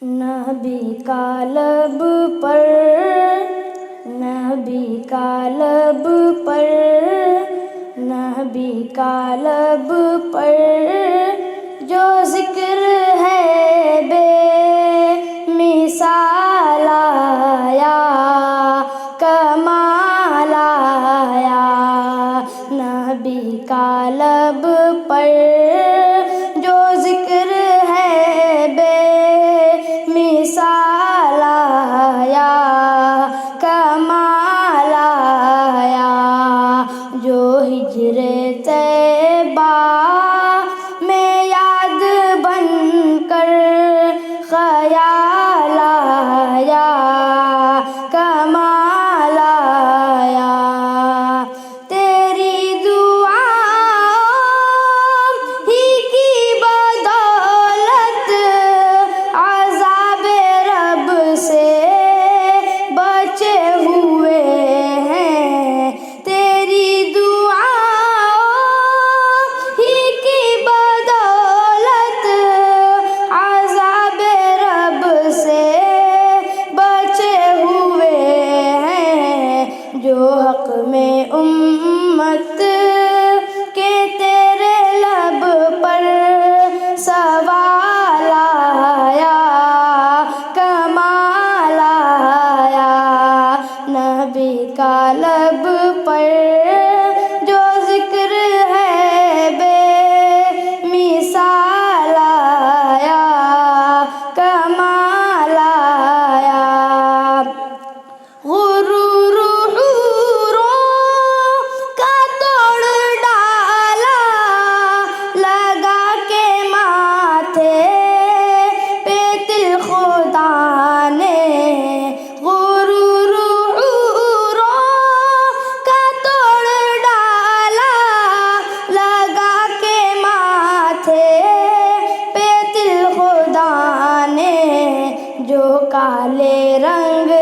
نبی کا لب پر، نبی کا لب پر، نبی کا لب پر جو ذکر ہے بے مثال آیا، کمال آیا۔ نبی کا لب پر جو ذکر ہے بے مثال آیا، کمال آیا۔ جو ہجر طیبہ میں یاد بن کر خیال آیا، کمال آیا۔ تیری دعا ہی کی بدولت عذاب رب سے بچے ہوئے ہیں، تیری دعا ہی کی بدولت عذاب رب سے بچے ہوئے ہیں۔ جو حق میں امت کے تیرے لب پر سوال آیا، کمال آیا۔ نبی کا لب پر جو ذکر ہے بے مثال آیا، کمال آیا۔ غرور حوروں کا توڑ ڈالا لگا کے ماتھے پہ دل خدا نے، غرور حوروں کا توڑ ڈالا لگا کے ماتھے پہ دل خدا نے۔ جو کالے رنگ